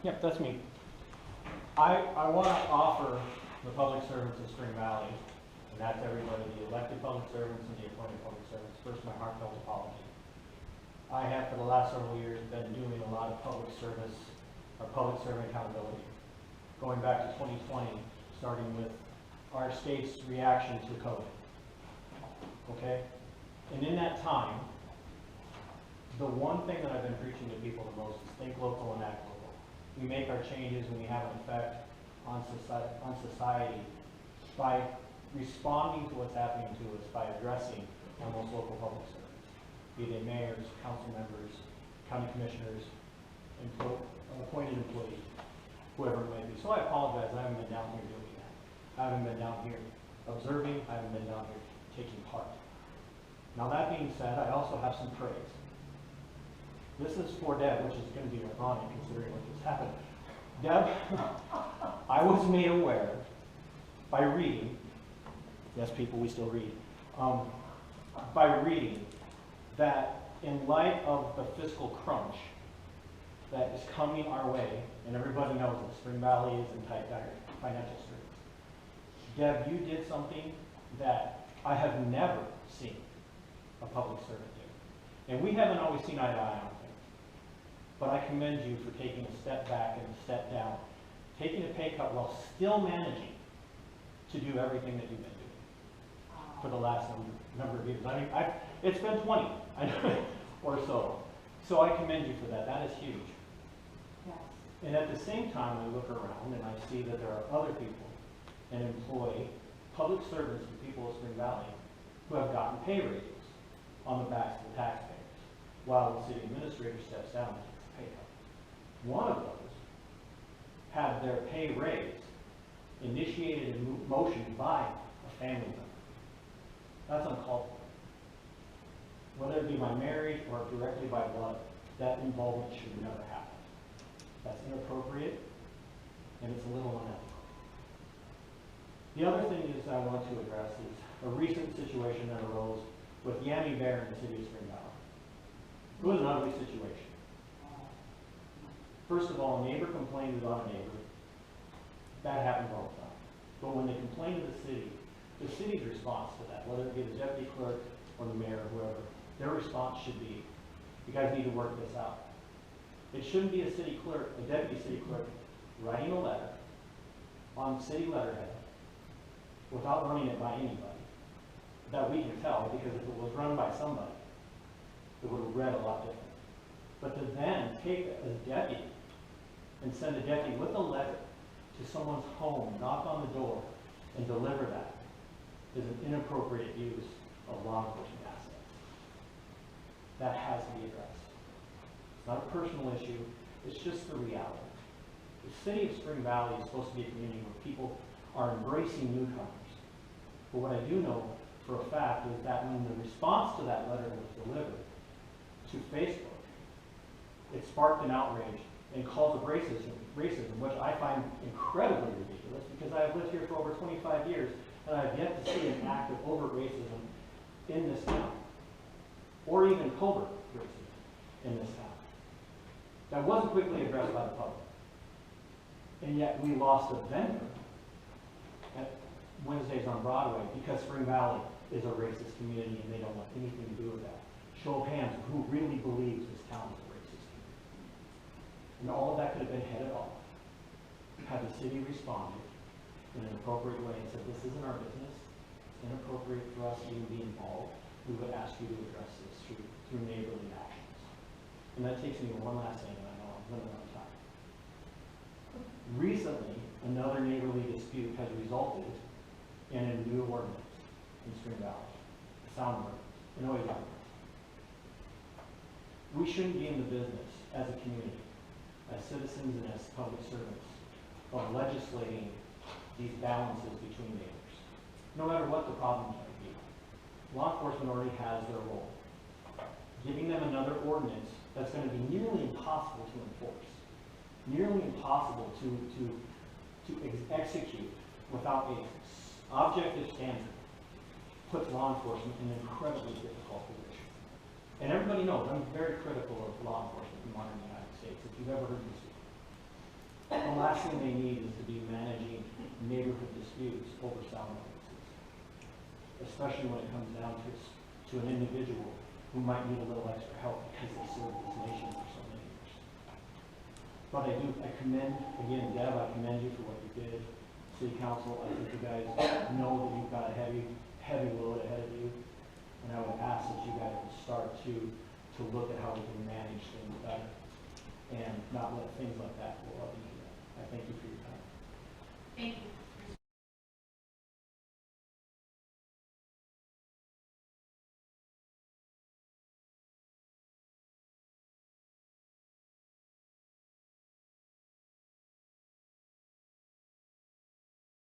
Yep, that's me. I want to offer the public servants of Spring Valley, and that's everybody, the elected public servants and the appointed public servants, first my heartfelt apology. I have for the last several years been doing a lot of public service, or public servant accountability, going back to 2020, starting with our state's reaction to COVID. Okay? And in that time, the one thing that I've been preaching to people the most is think local and act local. We make our changes and we have an effect on society by responding to what's happening to us, by addressing our most local public servants, be they mayors, council members, county commissioners, appointed employees, whoever it may be. So I apologize, I haven't been down here doing that. I haven't been down here observing, I haven't been down here taking part. Now that being said, I also have some praise. This is for Deb, which is going to be ironic considering what just happened. Deb, I was made aware by reading, yes people, we still read, by reading that in light of the fiscal crunch that is coming our way, and everybody knows that Spring Valley is in tight financial straits. Deb, you did something that I have never seen a public servant do. And we haven't always seen eye to eye on things. But I commend you for taking a step back and a step down, taking a pay cut while still managing to do everything that you've been doing for the last number of years. I mean, it's been 20 or so. So I commend you for that. That is huge. Yes. And at the same time, I look around and I see that there are other people and employ public servants and people of Spring Valley who have gotten pay raises on the backs of the taxpayers, while the city administrator steps down and takes a pay cut. One of those had their pay raise initiated in motion by a family member. That's uncalled for. Whether it be by marriage or directly by blood, that involvement should never happen. That's inappropriate, and it's a little unethical. The other thing is I want to address is a recent situation that arose with Yami Bear in the city of Spring Valley. It was an ugly situation. First of all, a neighbor complained about a neighbor. That happens all the time. But when they complain to the city's response to that, whether it be the deputy clerk or the mayor or whoever, their response should be, you guys need to work this out. It shouldn't be a city clerk, a deputy city clerk, writing a letter on city letterhead without running it by anybody that we can tell, because if it was run by somebody, it would have read a lot different. But to then take a deputy and send a deputy with a letter to someone's home, knock on the door, and deliver that is an inappropriate use of law enforcement assets. That has to be addressed. It's not a personal issue, it's just the reality. The city of Spring Valley is supposed to be a community where people are embracing newcomers. But what I do know for a fact is that when the response to that letter was delivered to Facebook, it sparked an outrage and calls of racism, which I find incredibly ridiculous because I have lived here for over 25 years and I have yet to see an act of overt racism in this town, or even covert racism in this town. That wasn't quickly addressed by the public. And yet we lost a vendor at Wednesdays on Broadway because Spring Valley is a racist community and they don't want anything to do with that. Show of hands, who really believes this town is a racist community? And all of that could have been headed off had the city responded in an appropriate way and said, this isn't our business, it's inappropriate for us to even be involved. We would ask you to address this through neighborly actions. And that takes me to one last thing, and I know I'm running out of time. Recently, another neighborly dispute has resulted in a new ordinance in Spring Valley, a sound ordinance, a noise ordinance. We shouldn't be in the business as a community, as citizens and as public servants, of legislating these balances between neighbors, no matter what the problems might be. Law enforcement already has their role. Giving them another ordinance that's going to be nearly impossible to enforce, nearly impossible to execute without an objective standard, puts law enforcement in an incredibly difficult position. And everybody knows I'm very critical of law enforcement in modern United States, if you've ever heard me speak. The last thing they need is to be managing neighborhood disputes over sound ordinances, especially when it comes down to an individual who might need a little extra help because they served this nation for so many years. But I commend, again, Deb, I commend you for what you did. City Council, I think you guys know that you've got a heavy load ahead of you. And I would ask that you guys would start to look at how we can manage things better and not let things like that blow up into that. I thank you for your time. Thank you.